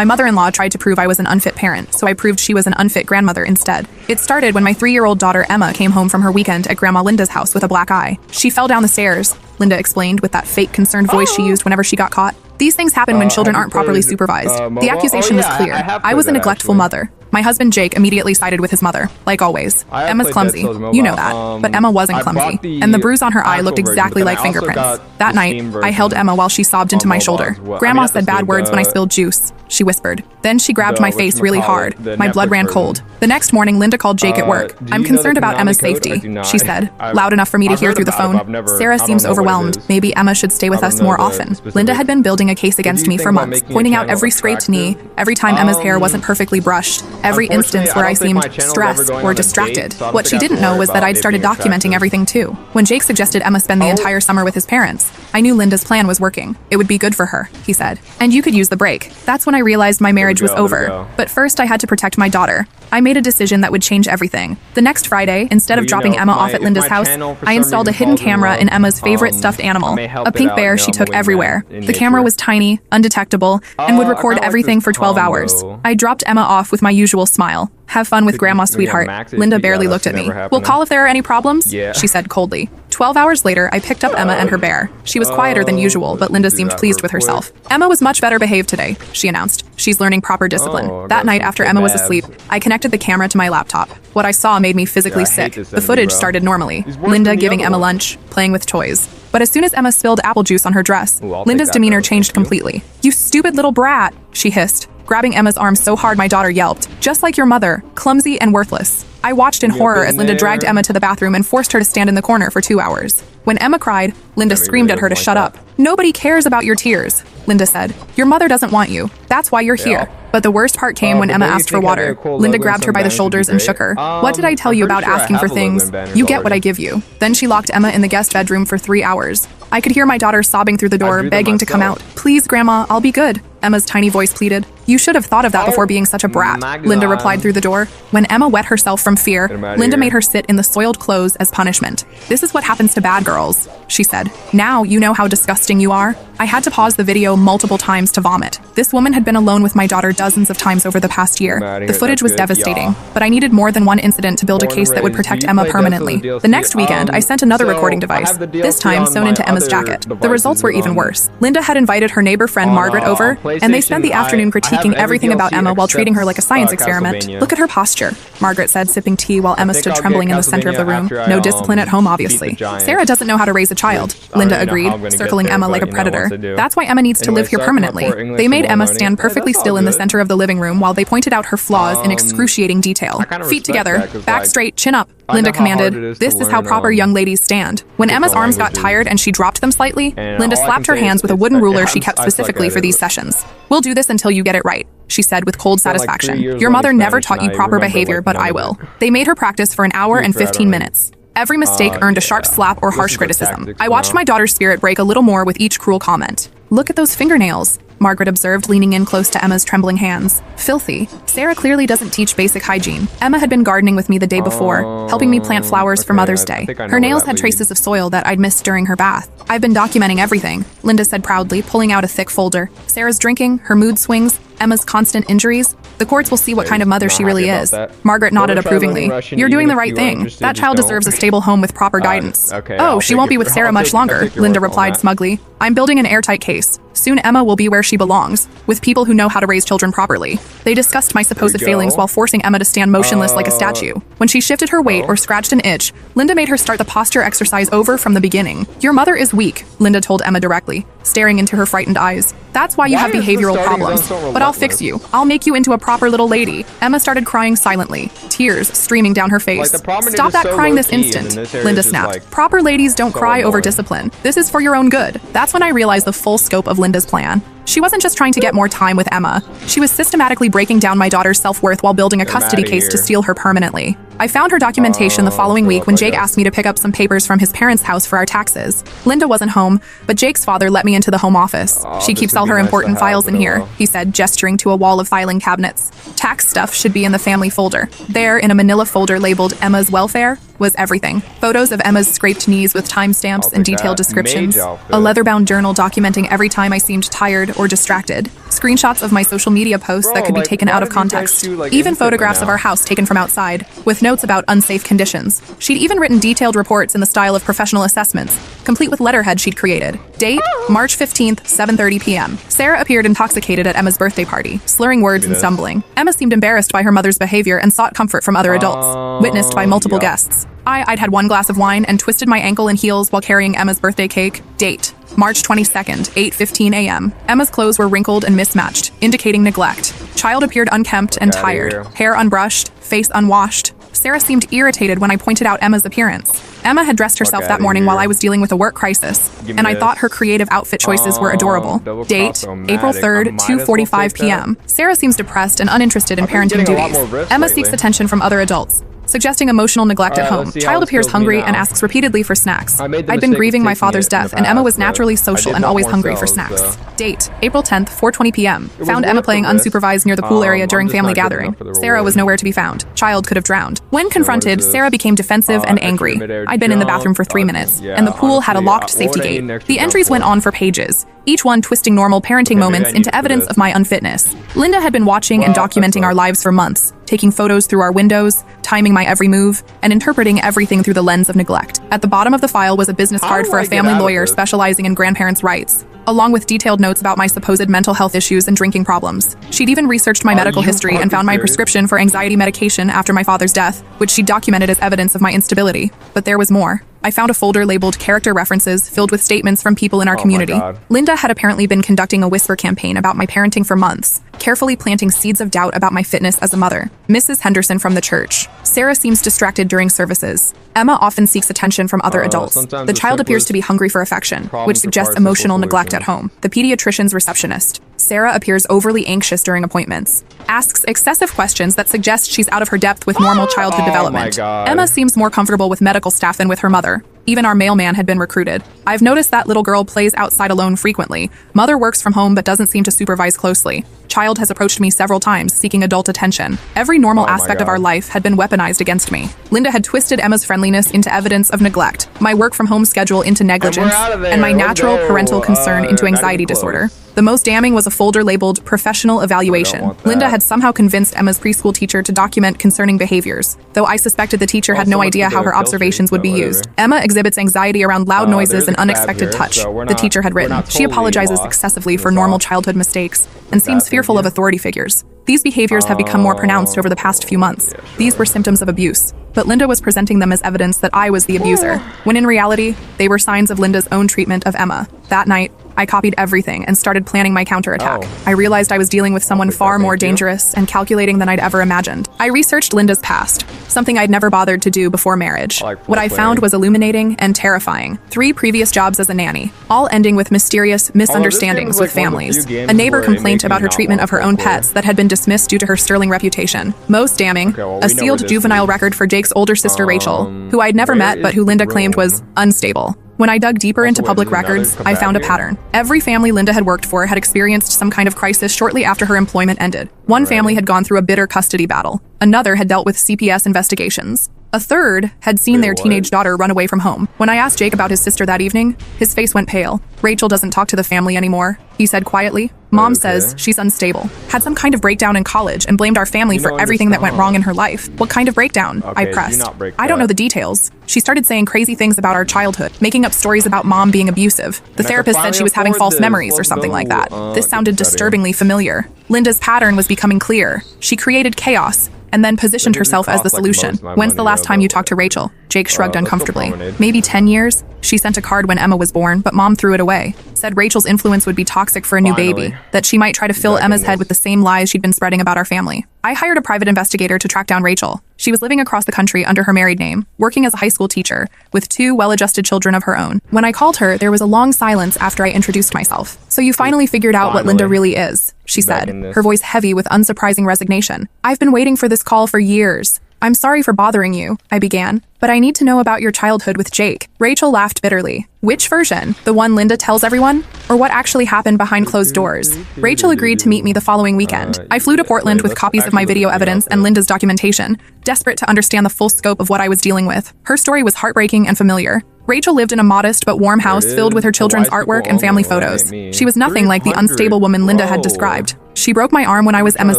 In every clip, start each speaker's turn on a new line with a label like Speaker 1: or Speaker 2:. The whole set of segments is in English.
Speaker 1: My mother-in-law tried to prove I was an unfit parent, so I proved she was an unfit grandmother instead. It started when my 3-year-old daughter Emma came home from her weekend at Grandma Linda's house with a black eye. She fell down the stairs, Linda explained with that fake concerned voice she used whenever she got caught. These things happen when children aren't properly supervised. The accusation was clear. I was a neglectful mother. My husband Jake immediately sided with his mother, like always. Emma's clumsy, you know that, but Emma wasn't clumsy, and the bruise on her eye looked exactly like fingerprints. That night, I held Emma while she sobbed into my shoulder. Grandma said bad words when I spilled juice, she whispered. Then she grabbed my face really hard. My blood ran cold. The next morning, Linda called Jake at work. I'm concerned about Emma's safety, she said, loud enough for me to hear through the phone. Sarah seems overwhelmed. Maybe Emma should stay with us more often. Linda had been building a case against me for months, pointing out every scraped knee, every time Emma's hair wasn't perfectly brushed, every instance where I seemed stressed or distracted. What she didn't know was that I'd started documenting everything too. When Jake suggested Emma spend the entire summer with his parents, I knew Linda's plan was working. It would be good for her, he said. And you could use the break. That's when I realized my marriage was over. But first I had to protect my daughter. I made a decision that would change everything. The next Friday, instead of dropping Emma off at Linda's house, I installed a hidden camera in Emma's favorite stuffed animal, a pink bear she took everywhere. The camera was tiny, undetectable, and would record everything for 12 hours. I dropped Emma off with my usual smile. Have fun with Grandma, sweetheart. Linda barely looked at me. We'll call if there are any problems, she said coldly. 12 hours later, I picked up Emma and her bear. She was quieter than usual, but Linda seemed pleased with herself. Emma was much better behaved today, she announced. She's learning proper discipline. That night after Emma was asleep, I connected the camera to my laptop. What I saw made me physically sick. The footage started normally. Linda giving Emma lunch, playing with toys. But as soon as Emma spilled apple juice on her dress, Linda's demeanor changed completely. You stupid little brat, she hissed, grabbing Emma's arm so hard my daughter yelped. Just like your mother, clumsy and worthless. I watched in horror as Linda dragged Emma to the bathroom and forced her to stand in the corner for 2 hours. When Emma cried, Linda screamed at her to shut up. Nobody cares about your tears, Linda said. Your mother doesn't want you. That's why you're here. But the worst part came when Emma asked for water. Linda grabbed her by the shoulders and shook her. What did I tell you about asking for things? You get what I give you. Then she locked Emma in the guest bedroom for 3 hours. I could hear my daughter sobbing through the door, begging to come out. Please, Grandma, I'll be good, Emma's tiny voice pleaded. You should have thought of that before being such a brat, Linda replied through the door. When Emma wet herself from fear, Linda made her sit in the soiled clothes as punishment. This is what happens to bad girls, she said. Now you know how disgusting you are. I had to pause the video multiple times to vomit. This woman had been alone with my daughter dozens of times over the past year. The footage was devastating, but I needed more than one incident to build a case that would protect Emma permanently. The next weekend, I sent another recording device, this time sewn into Emma's jacket. The results were even worse. Linda had invited her neighbor friend Margaret over, and they spent the afternoon critiquing everything about Emma while treating her like a science experiment. Look at her posture, Margaret said, sipping tea while Emma stood trembling in the center of the room. No discipline at home, obviously. Sarah doesn't know how to raise a child, Linda agreed, circling Emma like a predator. That's why Emma needs to live here permanently. They made Emma stand perfectly still in the center of the living room while they pointed out her flaws in excruciating detail. Feet together, back straight, chin up, Linda commanded. This is how proper young ladies stand. When Emma's arms got tired and she dropped them slightly, Linda slapped her hands with a wooden ruler she kept specifically for these sessions. We'll do this until you get it right, she said with cold satisfaction. Your mother never taught you proper behavior, but I will. They made her practice for an hour and 15 minutes. Every mistake earned a sharp slap or harsh criticism. I watched my daughter's spirit break a little more with each cruel comment. Look at those fingernails, Margaret observed, leaning in close to Emma's trembling hands. Filthy. Sarah clearly doesn't teach basic hygiene. Emma had been gardening with me the day before, helping me plant flowers for Mother's Day. Her nails had traces of soil that I'd missed during her bath. I've been documenting everything, Linda said proudly, pulling out a thick folder. Sarah's drinking, her mood swings, Emma's constant injuries. The courts will see what kind of mother she really is. Margaret nodded approvingly. You're doing the right thing. That child deserves a stable home with proper guidance. Oh, she won't be with Sarah much longer, Linda replied smugly. I'm building an airtight case. Soon Emma will be where she belongs, with people who know how to raise children properly. They discussed my supposed failings while forcing Emma to stand motionless like a statue. When she shifted her weight or scratched an itch, Linda made her start the posture exercise over from the beginning. Your mother is weak, Linda told Emma directly, staring into her frightened eyes. That's why you have behavioral problems. But I'll fix you. I'll make you into a proper little lady. Emma started crying silently, tears streaming down her face. Stop that crying this instant, Linda snapped. Proper ladies don't cry over discipline. This is for your own good. That's when I realized the full scope of Linda's plan. She wasn't just trying to get more time with Emma. She was systematically breaking down my daughter's self-worth while building a custody case to steal her permanently. I found her documentation the following week when Jake asked me to pick up some papers from his parents' house for our taxes. Linda wasn't home, but Jake's father let me into the home office. She keeps all her important files in here, he said, gesturing to a wall of filing cabinets. Tax stuff should be in the family folder. There, in a manila folder labeled Emma's Welfare, was everything. Photos of Emma's scraped knees with timestamps and detailed descriptions. A leather-bound journal documenting every time I seemed tired or distracted. Screenshots of my social media posts that could be taken out of context. Even photographs of our house taken from outside, with notes about unsafe conditions. She'd even written detailed reports in the style of professional assessments, complete with letterhead she'd created. Date, March 15th, 7:30 p.m. Sarah appeared intoxicated at Emma's birthday party, slurring words and stumbling. Emma seemed embarrassed by her mother's behavior and sought comfort from other adults, witnessed by multiple guests. I'd had one glass of wine and twisted my ankle in heels while carrying Emma's birthday cake. Date, March 22nd, 8:15 a.m. Emma's clothes were wrinkled and mismatched, indicating neglect. Child appeared unkempt and tired, hair unbrushed, face unwashed. Sarah seemed irritated when I pointed out Emma's appearance. Emma had dressed herself that morning while I was dealing with a work crisis, and I thought her creative outfit choices were adorable. Date, April 3rd, 2:45 p.m. Sarah seems depressed and uninterested in parenting duties. Emma seeks attention from other adults, suggesting emotional neglect at home. Child appears hungry and asks repeatedly for snacks. I'd been grieving my father's death, and Emma was naturally social and always hungry for snacks. Date, April 10th, 4:20 p.m. Found Emma playing unsupervised near the pool area during family gathering. Sarah was nowhere to be found. Child could have drowned. When confronted, Sarah became defensive and angry. I'd been in the bathroom for 3 minutes, and the pool had a locked safety gate. The entries went on for pages, each one twisting normal parenting moments into evidence of my unfitness. Linda had been watching and documenting our lives for months, taking photos through our windows, timing my every move, and interpreting everything through the lens of neglect. At the bottom of the file was a business card for a family lawyer specializing in grandparents' rights, along with detailed notes about my supposed mental health issues and drinking problems. She'd even researched my medical history and found my prescription for anxiety medication after my father's death, which she documented as evidence of my instability. But there was more. I found a folder labeled Character References filled with statements from people in our community. Linda had apparently been conducting a whisper campaign about my parenting for months, carefully planting seeds of doubt about my fitness as a mother. Mrs. Henderson from the church. Sarah seems distracted during services. Emma often seeks attention from other adults. The child appears to be hungry for affection, which suggests emotional neglect at home. The pediatrician's receptionist. Sarah appears overly anxious during appointments. Asks excessive questions that suggest she's out of her depth with normal childhood development. Emma seems more comfortable with medical staff than with her mother. Even our mailman had been recruited. I've noticed that little girl plays outside alone frequently. Mother works from home but doesn't seem to supervise closely. Child has approached me several times seeking adult attention. Every normal aspect of our life had been weaponized against me. Linda had twisted Emma's friendliness into evidence of neglect, my work from home schedule into negligence, and my natural parental concern into anxiety disorder. The most damning was a folder labeled Professional Evaluation. Linda had somehow convinced Emma's preschool teacher to document concerning behaviors, though I suspected the teacher had no idea how her observations would be used. Emma exhibits anxiety around loud noises and unexpected touch, the teacher had written. She apologizes excessively for normal childhood mistakes and seems fearful of authority figures. These behaviors have become more pronounced over the past few months. These were symptoms of abuse, but Linda was presenting them as evidence that I was the abuser, when in reality, they were signs of Linda's own treatment of Emma. That night, I copied everything and started planning my counterattack. I realized I was dealing with someone far more dangerous and calculating than I'd ever imagined. I researched Linda's past, something I'd never bothered to do before marriage. What I found was illuminating and terrifying. 3 previous jobs as a nanny, all ending with mysterious misunderstandings with families. A neighbor complaint about her treatment of her own pets that had been dismissed due to her sterling reputation. Most damning, a sealed juvenile record for Jake's older sister Rachel, who I'd never met but who Linda claimed was unstable. When I dug deeper into public records, I found a pattern. Every family Linda had worked for had experienced some kind of crisis shortly after her employment ended. One family had gone through a bitter custody battle. Another had dealt with CPS investigations. A third had seen their teenage daughter run away from home. When I asked Jake about his sister that evening, his face went pale. Rachel doesn't talk to the family anymore, he said quietly. Mom says she's unstable, had some kind of breakdown in college, and blamed our family for everything that went wrong in her life. What kind of breakdown? I pressed. I don't know the details. She started saying crazy things about our childhood, making up stories about Mom being abusive. The therapist said she was having false memories or something like that. This sounded disturbingly familiar. Linda's pattern was becoming clear. She created chaos, and then positioned herself as the solution. When's the last time you talked to Rachel? Jake shrugged uncomfortably. Maybe 10 years? She sent a card when Emma was born, but Mom threw it away. Said Rachel's influence would be toxic for a new baby, that she might try to fill Emma's head with the same lies she'd been spreading about our family. I hired a private investigator to track down Rachel. She was living across the country under her married name, working as a high school teacher, with 2 well-adjusted children of her own. When I called her, there was a long silence after I introduced myself. So you finally figured out what Linda really is, she said, her voice heavy with unsurprising resignation. I've been waiting for this call for years. I'm sorry for bothering you, I began, but I need to know about your childhood with Jake. Rachel laughed bitterly. Which version? The one Linda tells everyone? Or what actually happened behind closed doors? Rachel agreed to meet me the following weekend. I flew to Portland with copies of my video evidence and Linda's documentation, desperate to understand the full scope of what I was dealing with. Her story was heartbreaking and familiar. Rachel lived in a modest but warm house filled with her children's artwork and family photos. She was nothing like the unstable woman Linda had described. She broke my arm when I was Emma's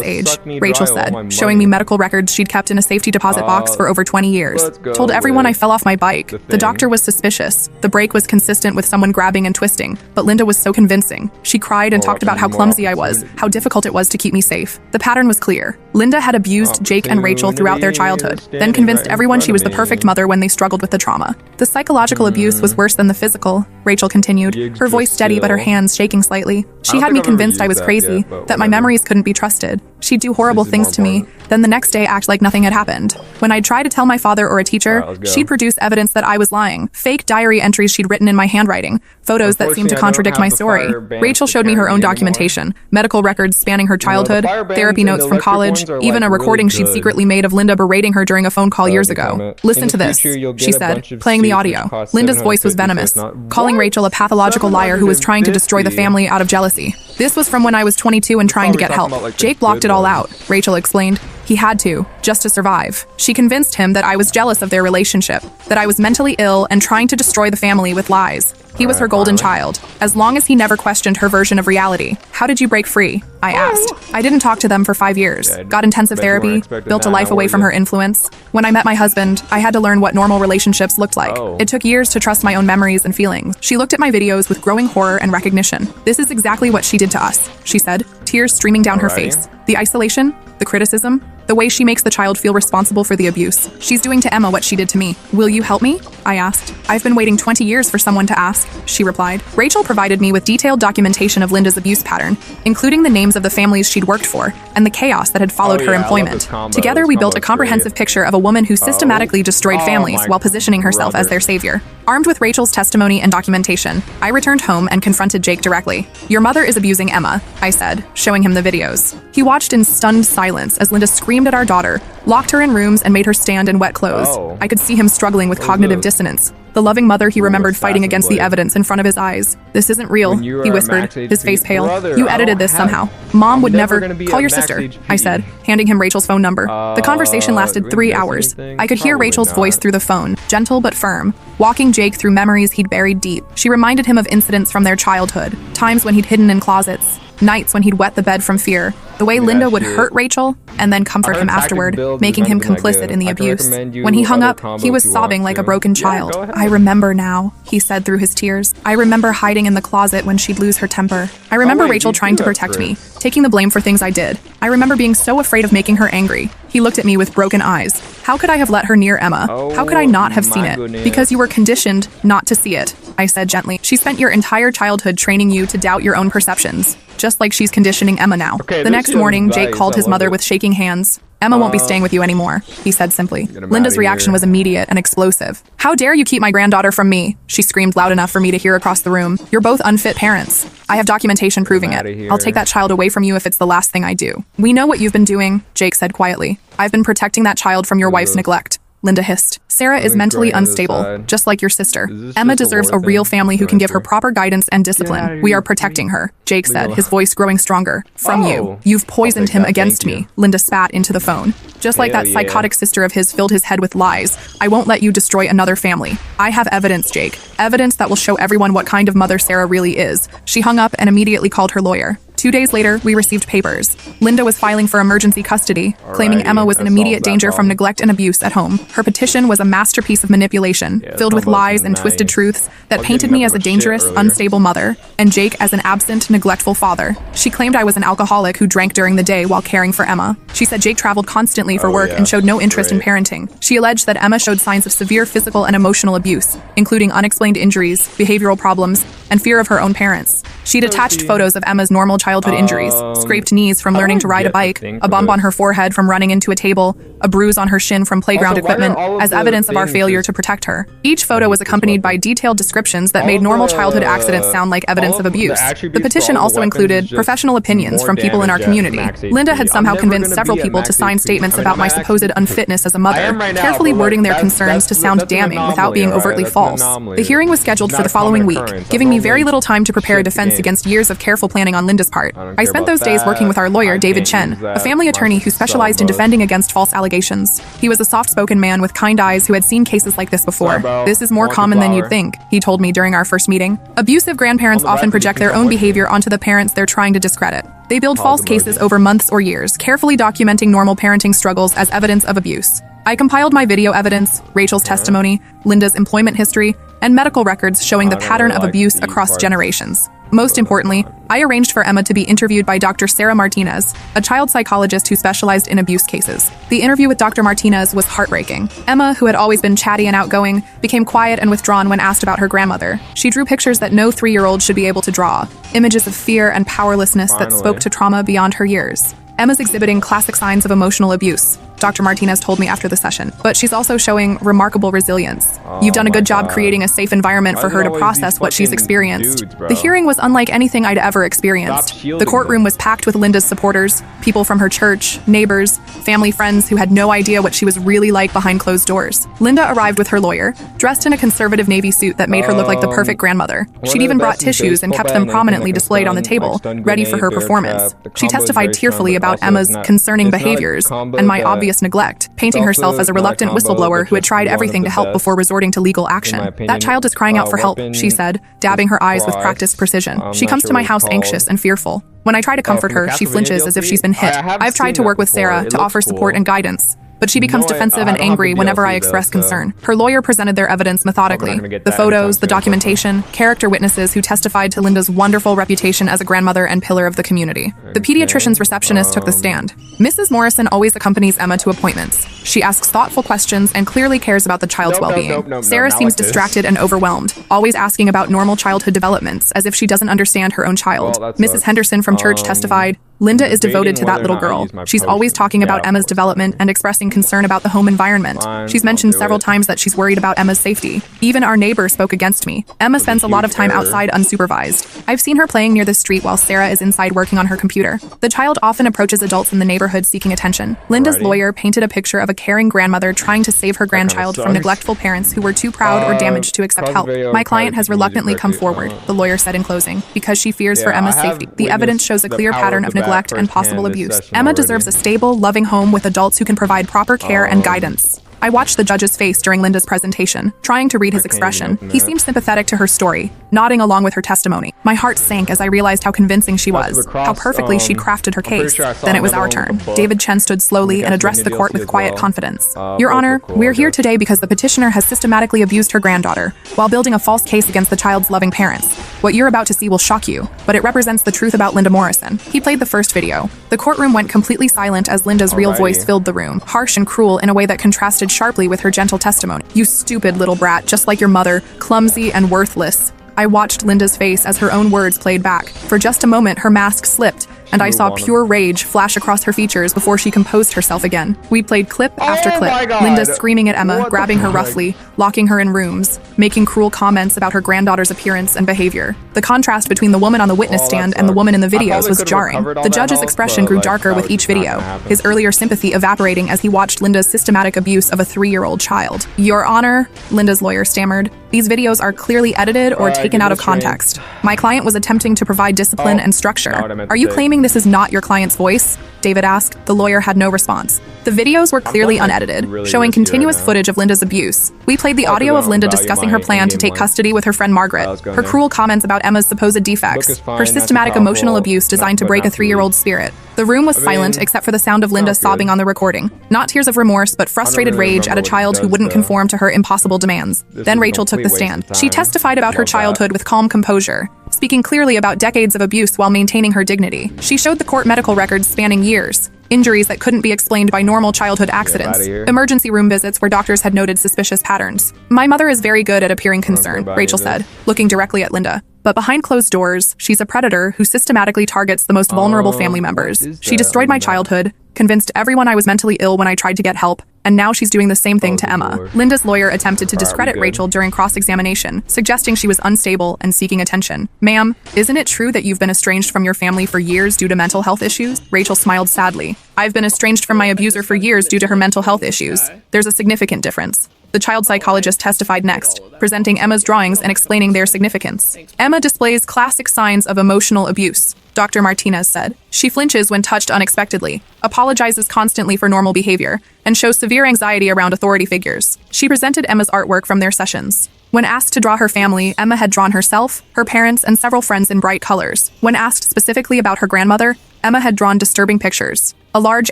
Speaker 1: age, Rachel said, showing me medical records she'd kept in a safety deposit box for over 20 years. Told everyone I fell off my bike. The doctor was suspicious. The break was consistent with someone grabbing and twisting, but Linda was so convincing. She cried and talked about how clumsy I was, how difficult it was to keep me safe. The pattern was clear. Linda had abused Jake and Rachel throughout their childhood, then convinced everyone she was the perfect mother when they struggled with the trauma. The psychological abuse was worse than the physical, Rachel continued, her voice steady but her hands shaking slightly. She had me convinced I was crazy, that my memories couldn't be trusted. She'd do horrible things to me, then the next day act like nothing had happened. When I'd try to tell my father or a teacher, she'd produce evidence that I was lying, fake diary entries she'd written in my handwriting, photos that seemed to contradict my story. Rachel showed me her own documentation, medical records spanning her childhood, therapy notes from college, even a recording she'd secretly made of Linda berating her during a phone call years ago. Listen to this, she said, playing the audio. Linda's voice was venomous, calling Rachel a pathological liar who was trying to destroy the family out of jealousy. This was from when I was 22 and trying to get help. Jake blocked it all out, Rachel explained. He had to, just to survive. She convinced him that I was jealous of their relationship, that I was mentally ill and trying to destroy the family with lies. He was her golden child, as long as he never questioned her version of reality. How did you break free? I asked. I didn't talk to them for 5 years. Got intensive therapy, built a life away from her influence. When I met my husband, I had to learn what normal relationships looked like. It took years to trust my own memories and feelings. She looked at my videos with growing horror and recognition. This is exactly what she did to us, she said, tears streaming down her face. The isolation, the criticism, the way she makes the child feel responsible for the abuse. She's doing to Emma what she did to me. Will you help me? I asked. I've been waiting 20 years for someone to ask, she replied. Rachel provided me with detailed documentation of Linda's abuse pattern, including the names of the families she'd worked for and the chaos that had followed her employment. Together, we built a comprehensive picture of a woman who systematically destroyed families while positioning herself as their savior. Armed with Rachel's testimony and documentation, I returned home and confronted Jake directly. Your mother is abusing Emma, I said, showing him the videos. He watched in stunned silence as Linda screamed at our daughter, locked her in rooms and made her stand in wet clothes. I could see him struggling with cognitive dissonance. The loving mother he remembered fighting against the evidence in front of his eyes. This isn't real, he whispered, his face pale. You edited this somehow. Mom would never. Call your sister, I said, handing him Rachel's phone number. The conversation lasted 3 hours. I could hear Rachel's voice through the phone, gentle but firm, walking Jake through memories he'd buried deep. She reminded him of incidents from their childhood, times when he'd hidden in closets, nights when he'd wet the bed from fear, the way Linda would hurt Rachel and then comfort him afterward, making him complicit in the abuse. When he hung up, he was sobbing like a broken child. I remember now, he said through his tears. I remember hiding in the closet when she'd lose her temper. I remember Rachel trying to protect me, taking the blame for things I did. I remember being so afraid of making her angry. He looked at me with broken eyes. How could I have let her near Emma? How could I not have seen it? Because you were conditioned not to see it, I said gently. She spent your entire childhood training you to doubt your own perceptions, just like she's conditioning Emma now. The next morning, Jake called his mother with shaking hands. Emma won't be staying with you anymore, he said simply. Linda's reaction was immediate and explosive. How dare you keep my granddaughter from me? She screamed loud enough for me to hear across the room. You're both unfit parents. I have documentation proving it. I'll take that child away from you if it's the last thing I do. We know what you've been doing, Jake said quietly. I've been protecting that child from your wife's neglect. Linda hissed. Sarah is mentally unstable, just like your sister. Emma deserves a real family who can give her proper guidance and discipline. We are protecting her, Jake said, his voice growing stronger. From you. You've poisoned him against me, Linda spat into the phone. Just like that psychotic sister of his filled his head with lies. I won't let you destroy another family. I have evidence, Jake. Evidence that will show everyone what kind of mother Sarah really is. She hung up and immediately called her lawyer. 2 days later, we received papers. Linda was filing for emergency custody, claiming Emma was in immediate danger from neglect and abuse at home. Her petition was a masterpiece of manipulation, filled with lies and twisted truths that painted me as a dangerous, unstable mother, and Jake as an absent, neglectful father. She claimed I was an alcoholic who drank during the day while caring for Emma. She said Jake traveled constantly for work and showed no interest in parenting. She alleged that Emma showed signs of severe physical and emotional abuse, including unexplained injuries, behavioral problems, and fear of her own parents. She'd attached photos of Emma's normal childhood injuries, scraped knees from learning to ride a bike, a bump on her forehead from running into a table, a bruise on her shin from playground equipment, as evidence of our failure to protect her. Each photo was accompanied by detailed descriptions that made normal childhood accidents sound like evidence of abuse. The petition also included professional opinions from people in our community. Linda had somehow convinced several people to sign statements about my supposed unfitness as a mother, carefully wording their concerns to sound damning without being overtly false. The hearing was scheduled for the following week, giving me very little time to prepare a defense against years of careful planning on Linda's part. I spent those days working with our lawyer, David Chen, a family attorney who specialized in defending against false allegations. He was a soft-spoken man with kind eyes who had seen cases like this before. This is more common than you'd think, he told me during our first meeting. Abusive grandparents often project their own behavior onto the parents they're trying to discredit. They build false cases over months or years, carefully documenting normal parenting struggles as evidence of abuse. I compiled my video evidence, Rachel's testimony, Linda's employment history, and medical records showing the pattern of abuse across generations. Most importantly, I arranged for Emma to be interviewed by Dr. Sarah Martinez, a child psychologist who specialized in abuse cases. The interview with Dr. Martinez was heartbreaking. Emma, who had always been chatty and outgoing, became quiet and withdrawn when asked about her grandmother. She drew pictures that no 3-year-old should be able to draw, images of fear and powerlessness that spoke to trauma beyond her years. Emma's exhibiting classic signs of emotional abuse, Dr. Martinez told me after the session, but she's also showing remarkable resilience. You've done a good job creating a safe environment for her to process what she's experienced. The hearing was unlike anything I'd ever experienced. The courtroom was packed with Linda's supporters, people from her church, neighbors, family friends who had no idea what she was really like behind closed doors. Linda arrived with her lawyer, dressed in a conservative navy suit that made her look like the perfect grandmother. She'd even brought tissues and kept them prominently displayed on the table, ready for her performance. She testified tearfully about Emma's concerning behaviors and my obvious neglect, painting herself as a reluctant whistleblower who had tried everything to help before resorting to legal action. That child is crying out for help, she said, dabbing her eyes with practiced precision. She comes to my house anxious and fearful. When I try to comfort her, she flinches as if she's been hit. I've tried to work with Sarah to offer support and guidance, but she becomes defensive and angry whenever I express concern. Her lawyer presented their evidence methodically. The photos, the documentation, character witnesses who testified to Linda's wonderful reputation as a grandmother and pillar of the community. The pediatrician's receptionist took the stand. Mrs. Morrison always accompanies Emma to appointments. She asks thoughtful questions and clearly cares about the child's well-being. Sarah seems distracted and overwhelmed, always asking about normal childhood developments as if she doesn't understand her own child. Mrs. Henderson from church testified, Linda is devoted to that little girl. She's always talking about Emma's development and expressing concern about the home environment. She's mentioned several times that she's worried about Emma's safety. Even our neighbor spoke against me. Emma spends a lot of time outside unsupervised. I've seen her playing near the street while Sarah is inside working on her computer. The child often approaches adults in the neighborhood seeking attention. Linda's lawyer painted a picture of a caring grandmother trying to save her grandchild from neglectful parents who were too proud or damaged to accept help. My client has reluctantly come forward, the lawyer said in closing, because she fears for Emma's safety. The evidence shows a clear pattern of neglect and possible abuse. Emma deserves a stable, loving home with adults who can provide proper care and guidance. I watched the judge's face during Linda's presentation, trying to read his expression. He seemed sympathetic to her story, nodding along with her testimony. My heart sank as I realized how convincing she was, how perfectly she'd crafted her case. Then it was our turn. David Chen stood slowly and addressed the court with quiet confidence. Your Honor, we're here today because the petitioner has systematically abused her granddaughter, while building a false case against the child's loving parents. What you're about to see will shock you, but it represents the truth about Linda Morrison. He played the first video. The courtroom went completely silent as Linda's real voice filled the room, harsh and cruel in a way that contrasted sharply with her gentle testimony. You stupid little brat, just like your mother, clumsy and worthless. I watched Linda's face as her own words played back. For just a moment, her mask slipped, and I saw pure rage flash across her features before she composed herself again. We played clip after clip, Linda screaming at Emma, grabbing her roughly, locking her in rooms, making cruel comments about her granddaughter's appearance and behavior. The contrast between the woman on the witness stand and the woman in the videos was jarring. The judge's expression grew darker with each video, his earlier sympathy evaporating as he watched Linda's systematic abuse of a 3-year-old child. Your Honor, Linda's lawyer stammered, these videos are clearly edited or taken out of context. My client was attempting to provide discipline and structure. Are you claiming this is not your client's voice? David asked. The lawyer had no response. The videos were clearly unedited, showing continuous footage of Linda's abuse. We played the audio of Linda discussing her plan to take custody with her friend Margaret, her cruel comments about Emma's supposed defects, her systematic emotional abuse designed to break a 3-year-old's spirit. The room was silent except for the sound of Linda sobbing on the recording. Not tears of remorse, but frustrated rage at a child who wouldn't conform to her impossible demands. Then Rachel took the stand. She testified about her childhood with calm composure, speaking clearly about decades of abuse while maintaining her dignity. She showed the court medical records spanning years, injuries that couldn't be explained by normal childhood accidents, emergency room visits where doctors had noted suspicious patterns. My mother is very good at appearing concerned, Rachel said, looking directly at Linda. But behind closed doors, she's a predator who systematically targets the most vulnerable family members. She destroyed my childhood, convinced everyone I was mentally ill when I tried to get help, and now she's doing the same thing to Emma.
Speaker 2: Lord.
Speaker 1: Linda's lawyer attempted to discredit Rachel during cross-examination, suggesting she was unstable and seeking attention. Ma'am, isn't it true that you've been estranged from your family for years due to mental health issues? Rachel smiled sadly. I've been estranged from my abuser for years due to her mental health issues. There's a significant difference. The child psychologist testified next, presenting Emma's drawings and explaining their significance. Emma displays classic signs of emotional abuse, Dr. Martinez said. She flinches when touched unexpectedly, apologizes constantly for normal behavior, and shows severe anxiety around authority figures. She presented Emma's artwork from their sessions. When asked to draw her family, Emma had drawn herself, her parents, and several friends in bright colors. When asked specifically about her grandmother, Emma had drawn disturbing pictures. A large,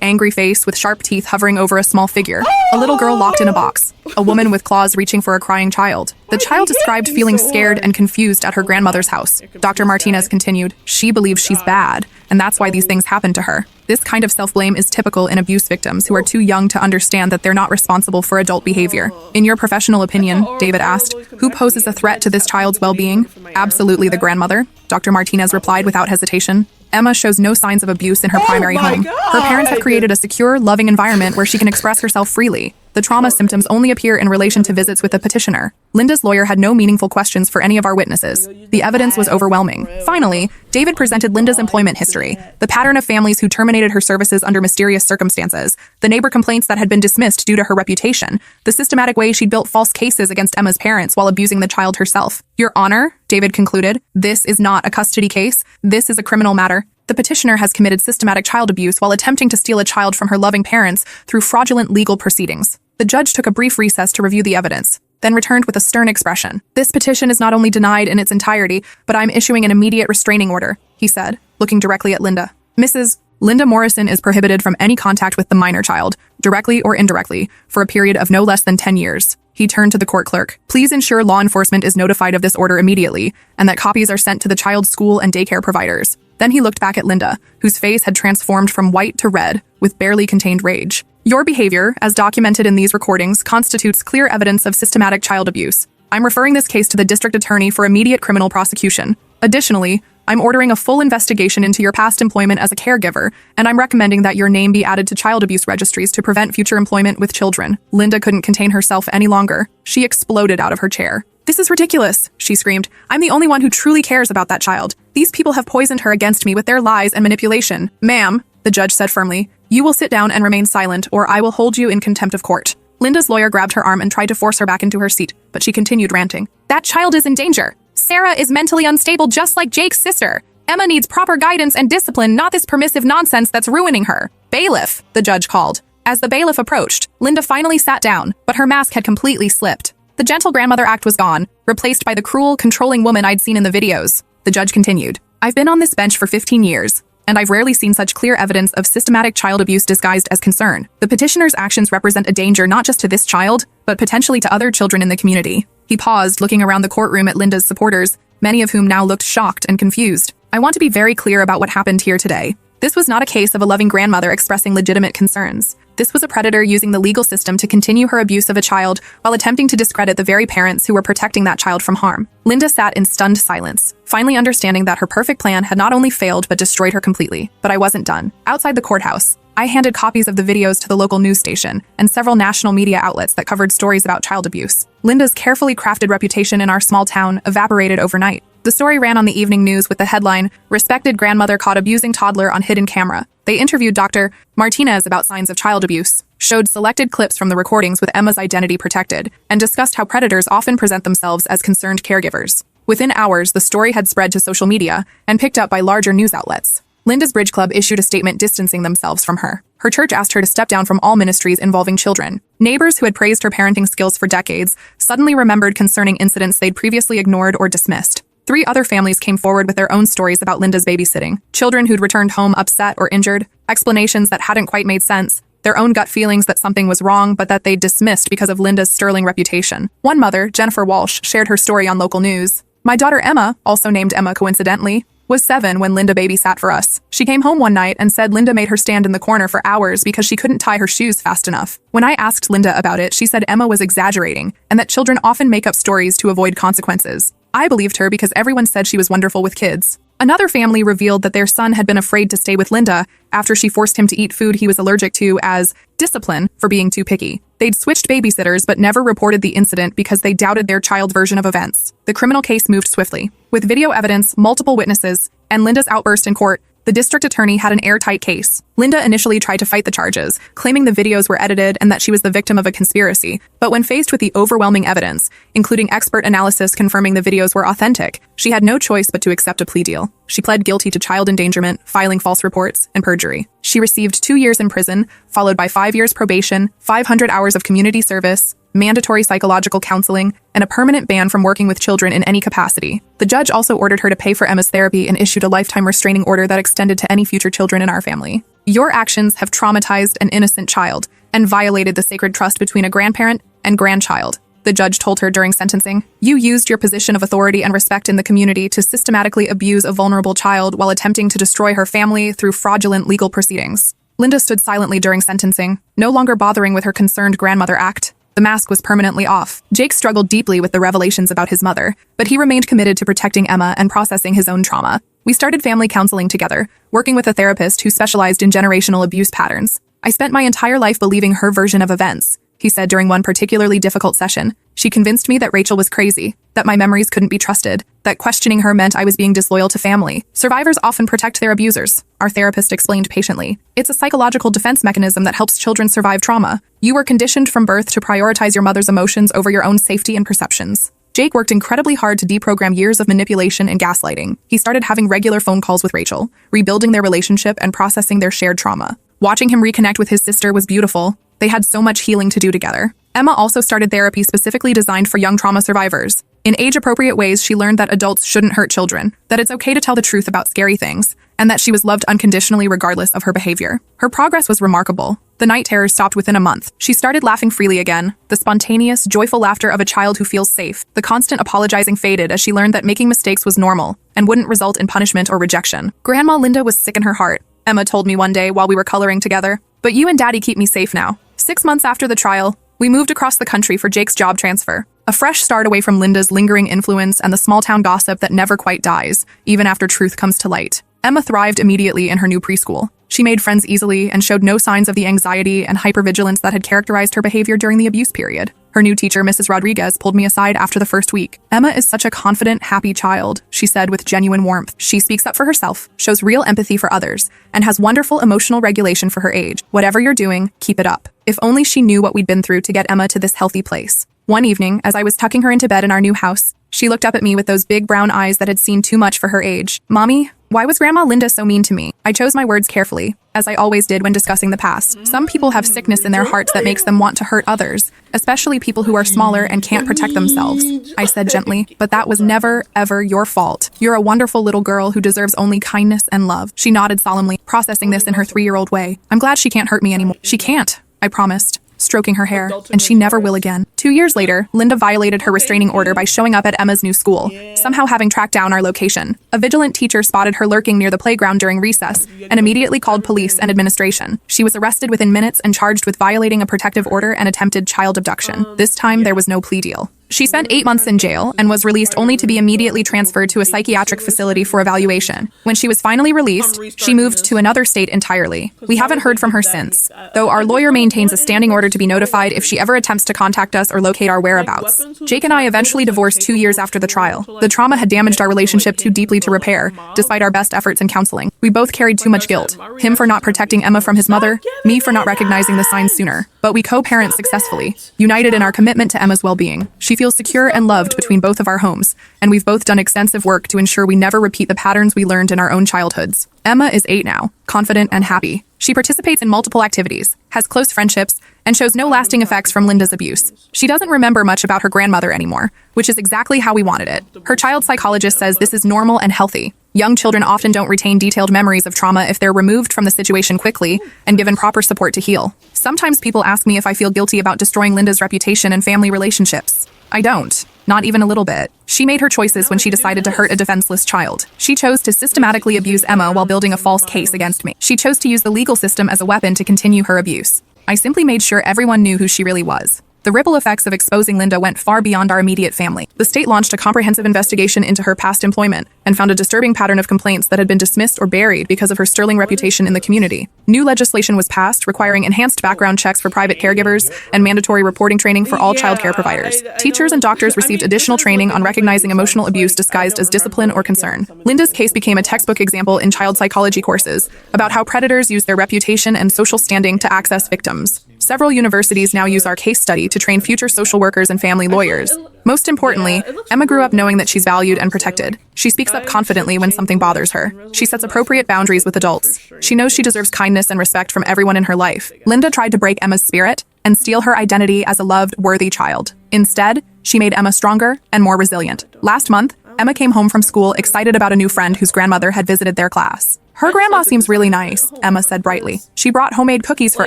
Speaker 1: angry face with sharp teeth hovering over a small figure. A little girl locked in a box. A woman with claws reaching for a crying child. The child described feeling scared and confused at her grandmother's house. Dr. Martinez continued, she believes she's bad, and that's why these things happen to her. This kind of self-blame is typical in abuse victims who are too young to understand that they're not responsible for adult behavior. In your professional opinion, David asked, who poses a threat to this child's well-being? Absolutely the grandmother, Dr. Martinez replied without hesitation. Emma shows no signs of abuse in her primary home. Her parents have created a secure, loving environment where she can express herself freely. The trauma symptoms only appear in relation to visits with the petitioner. Linda's lawyer had no meaningful questions for any of our witnesses. The evidence was overwhelming. Finally, David presented Linda's employment history, the pattern of families who terminated her services under mysterious circumstances, the neighbor complaints that had been dismissed due to her reputation, the systematic way she'd built false cases against Emma's parents while abusing the child herself. Your Honor, David concluded, this is not a custody case. This is a criminal matter. The petitioner has committed systematic child abuse while attempting to steal a child from her loving parents through fraudulent legal proceedings. The judge took a brief recess to review the evidence, then returned with a stern expression. This petition is not only denied in its entirety, but I'm issuing an immediate restraining order, he said, looking directly at Linda. Mrs. Linda Morrison is prohibited from any contact with the minor child, directly or indirectly, for a period of no less than 10 years. He turned to the court clerk. Please ensure law enforcement is notified of this order immediately, and that copies are sent to the child's school and daycare providers. Then he looked back at Linda, whose face had transformed from white to red, with barely contained rage. Your behavior, as documented in these recordings, constitutes clear evidence of systematic child abuse. I'm referring this case to the district attorney for immediate criminal prosecution. Additionally, I'm ordering a full investigation into your past employment as a caregiver, and I'm recommending that your name be added to child abuse registries to prevent future employment with children. Linda couldn't contain herself any longer. She exploded out of her chair. This is ridiculous, she screamed. I'm the only one who truly cares about that child. These people have poisoned her against me with their lies and manipulation. Ma'am, the judge said firmly, you will sit down and remain silent, or I will hold you in contempt of court. Linda's lawyer grabbed her arm and tried to force her back into her seat, but she continued ranting. That child is in danger. Sarah is mentally unstable just like Jake's sister. Emma needs proper guidance and discipline, not this permissive nonsense that's ruining her. Bailiff, the judge called. As the bailiff approached, Linda finally sat down, but her mask had completely slipped. The gentle grandmother act was gone, replaced by the cruel, controlling woman I'd seen in the videos. The judge continued. I've been on this bench for 15 years, and I've rarely seen such clear evidence of systematic child abuse disguised as concern. The petitioner's actions represent a danger not just to this child, but potentially to other children in the community. He paused, looking around the courtroom at Linda's supporters, many of whom now looked shocked and confused. I want to be very clear about what happened here today. This was not a case of a loving grandmother expressing legitimate concerns. This was a predator using the legal system to continue her abuse of a child while attempting to discredit the very parents who were protecting that child from harm. Linda sat in stunned silence, finally understanding that her perfect plan had not only failed but destroyed her completely. But I wasn't done. Outside the courthouse, I handed copies of the videos to the local news station and several national media outlets that covered stories about child abuse. Linda's carefully crafted reputation in our small town evaporated overnight. The story ran on the evening news with the headline, Respected Grandmother Caught Abusing Toddler on Hidden Camera. They interviewed Dr. Martinez about signs of child abuse, showed selected clips from the recordings with Emma's identity protected, and discussed how predators often present themselves as concerned caregivers. Within hours, the story had spread to social media and picked up by larger news outlets. Linda's Bridge Club issued a statement distancing themselves from her. Her church asked her to step down from all ministries involving children. Neighbors who had praised her parenting skills for decades suddenly remembered concerning incidents they'd previously ignored or dismissed. 3 other families came forward with their own stories about Linda's babysitting. Children who'd returned home upset or injured, explanations that hadn't quite made sense, their own gut feelings that something was wrong but that they'd dismissed because of Linda's sterling reputation. One mother, Jennifer Walsh, shared her story on local news. My daughter Emma, also named Emma coincidentally, was 7 when Linda babysat for us. She came home one night and said Linda made her stand in the corner for hours because she couldn't tie her shoes fast enough. When I asked Linda about it, she said Emma was exaggerating and that children often make up stories to avoid consequences. I believed her because everyone said she was wonderful with kids. Another family revealed that their son had been afraid to stay with Linda after she forced him to eat food he was allergic to as discipline for being too picky. They'd switched babysitters but never reported the incident because they doubted their child's version of events. The criminal case moved swiftly. With video evidence, multiple witnesses, and Linda's outburst in court, the district attorney had an airtight case. Linda initially tried to fight the charges, claiming the videos were edited and that she was the victim of a conspiracy. But when faced with the overwhelming evidence, including expert analysis confirming the videos were authentic, she had no choice but to accept a plea deal. She pled guilty to child endangerment, filing false reports, and perjury. She received 2 years in prison, followed by 5 years probation, 500 hours of community service, mandatory psychological counseling, and a permanent ban from working with children in any capacity. The judge also ordered her to pay for Emma's therapy and issued a lifetime restraining order that extended to any future children in our family. Your actions have traumatized an innocent child and violated the sacred trust between a grandparent and grandchild, the judge told her during sentencing. You used your position of authority and respect in the community to systematically abuse a vulnerable child while attempting to destroy her family through fraudulent legal proceedings. Linda stood silently during sentencing, no longer bothering with her concerned grandmother act. The mask was permanently off. Jake struggled deeply with the revelations about his mother, but he remained committed to protecting Emma and processing his own trauma. We started family counseling together, working with a therapist who specialized in generational abuse patterns. I spent my entire life believing her version of events, he said during one particularly difficult session. She convinced me that Rachel was crazy, that my memories couldn't be trusted, that questioning her meant I was being disloyal to family. Survivors often protect their abusers, our therapist explained patiently. It's a psychological defense mechanism that helps children survive trauma. You were conditioned from birth to prioritize your mother's emotions over your own safety and perceptions. Jake worked incredibly hard to deprogram years of manipulation and gaslighting. He started having regular phone calls with Rachel, rebuilding their relationship and processing their shared trauma. Watching him reconnect with his sister was beautiful. They had so much healing to do together. Emma also started therapy specifically designed for young trauma survivors. In age-appropriate ways, she learned that adults shouldn't hurt children, that it's okay to tell the truth about scary things, and that she was loved unconditionally regardless of her behavior. Her progress was remarkable. The night terrors stopped within a month. She started laughing freely again, the spontaneous, joyful laughter of a child who feels safe. The constant apologizing faded as she learned that making mistakes was normal and wouldn't result in punishment or rejection. Grandma Linda was sick in her heart, Emma told me one day while we were coloring together. But you and Daddy keep me safe now. 6 months after the trial, we moved across the country for Jake's job transfer. A fresh start away from Linda's lingering influence and the small-town gossip that never quite dies, even after truth comes to light. Emma thrived immediately in her new preschool. She made friends easily and showed no signs of the anxiety and hypervigilance that had characterized her behavior during the abuse period. Her new teacher, Mrs. Rodriguez, pulled me aside after the first week. Emma is such a confident, happy child, she said with genuine warmth. She speaks up for herself, shows real empathy for others, and has wonderful emotional regulation for her age. Whatever you're doing, keep it up. If only she knew what we'd been through to get Emma to this healthy place. One evening, as I was tucking her into bed in our new house, she looked up at me with those big brown eyes that had seen too much for her age. Mommy, why was Grandma Linda so mean to me? I chose my words carefully, as I always did when discussing the past. Some people have sickness in their hearts that makes them want to hurt others, especially people who are smaller and can't protect themselves, I said gently, but that was never, ever your fault. You're a wonderful little girl who deserves only kindness and love. She nodded solemnly, processing this in her 3-year-old way. I'm glad she can't hurt me anymore. She can't, I promised, stroking her hair, and she never will again. 2 years later, Linda violated her restraining order by showing up at Emma's new school, somehow having tracked down our location. A vigilant teacher spotted her lurking near the playground during recess and immediately called police and administration. She was arrested within minutes and charged with violating a protective order and attempted child abduction. This time, there was no plea deal. She spent 8 months in jail and was released only to be immediately transferred to a psychiatric facility for evaluation. When she was finally released, she moved to another state entirely. We haven't heard from her since, though our lawyer maintains a standing order to be notified if she ever attempts to contact us or locate our whereabouts. Jake and I eventually divorced 2 years after the trial. The trauma had damaged our relationship too deeply to repair, despite our best efforts in counseling. We both carried too much guilt. Him for not protecting Emma from his mother, me for not recognizing the signs sooner. But we co-parent successfully, united in our commitment to Emma's well-being. She feels secure and loved between both of our homes, and we've both done extensive work to ensure we never repeat the patterns we learned in our own childhoods. Emma is 8 now, confident and happy. She participates in multiple activities, has close friendships, and shows no lasting effects from Linda's abuse. She doesn't remember much about her grandmother anymore, which is exactly how we wanted it. Her child psychologist says this is normal and healthy. Young children often don't retain detailed memories of trauma if they're removed from the situation quickly and given proper support to heal. Sometimes people ask me if I feel guilty about destroying Linda's reputation and family relationships. I don't. Not even a little bit. She made her choices when she decided to hurt a defenseless child. She chose to systematically abuse Emma while building a false case against me. She chose to use the legal system as a weapon to continue her abuse. I simply made sure everyone knew who she really was. The ripple effects of exposing Linda went far beyond our immediate family. The state launched a comprehensive investigation into her past employment and found a disturbing pattern of complaints that had been dismissed or buried because of her sterling reputation in the community. New legislation was passed requiring enhanced background checks for private caregivers and mandatory reporting training for all childcare providers. Teachers and doctors received additional training on recognizing emotional abuse disguised as discipline or concern. Linda's case became a textbook example in child psychology courses about how predators use their reputation and social standing to access victims. Several universities now use our case study to train future social workers and family lawyers. Most importantly, Emma grew up knowing that she's valued and protected. She speaks up confidently when something bothers her. She sets appropriate boundaries with adults. She knows she deserves kindness and respect from everyone in her life. Linda tried to break Emma's spirit and steal her identity as a loved, worthy child. Instead, she made Emma stronger and more resilient. Last month, Emma came home from school excited about a new friend whose grandmother had visited their class. "Her grandma seems really nice," Emma said brightly. "She brought homemade cookies for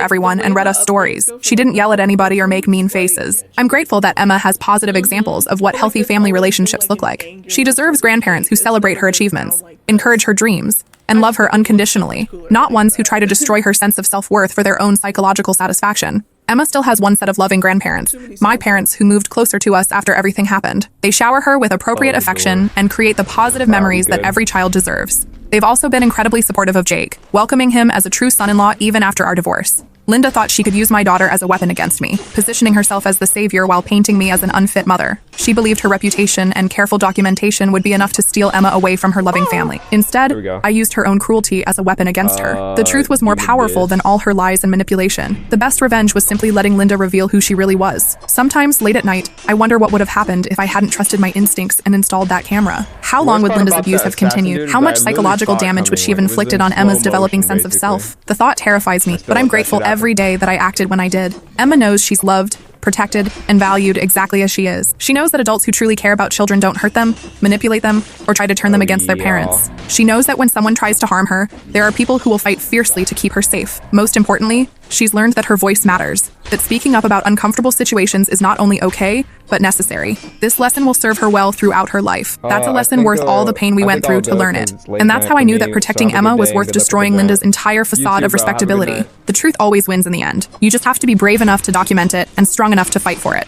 Speaker 1: everyone and read us stories. She didn't yell at anybody or make mean faces." I'm grateful that Emma has positive examples of what healthy family relationships look like. She deserves grandparents who celebrate her achievements, encourage her dreams, and love her unconditionally, not ones who try to destroy her sense of self-worth for their own psychological satisfaction. Emma still has one set of loving grandparents, my parents, who moved closer to us after everything happened. They shower her with appropriate affection and create the positive memories that every child deserves. They've also been incredibly supportive of Jake, welcoming him as a true son-in-law even after our divorce. Linda thought she could use my daughter as a weapon against me, positioning herself as the savior while painting me as an unfit mother. She believed her reputation and careful documentation would be enough to steal Emma away from her loving family. Instead, I used her own cruelty as a weapon against her. The truth was more powerful than all her lies and manipulation. The best revenge was simply letting Linda reveal who she really was. Sometimes, late at night, I wonder what would have happened if I hadn't trusted my instincts and installed that camera. How long would Linda's abuse have continued? How much psychological damage would she have inflicted on Emma's developing sense of self? The thought terrifies me, but I'm grateful every day that I acted when I did. Emma knows she's loved, protected, and valued exactly as she is. She knows that adults who truly care about children don't hurt them, manipulate them, or try to turn them against their parents. She knows that when someone tries to harm her, there are people who will fight fiercely to keep her safe. Most importantly, she's learned that her voice matters, that speaking up about uncomfortable situations is not only okay, but necessary. This lesson will serve her well throughout her life. That's a lesson worth all the pain we went through to learn it. And that's how I knew that protecting Emma was worth destroying Linda's entire facade of respectability. The truth always wins in the end. You just have to be brave enough to document it and strong enough to fight for it.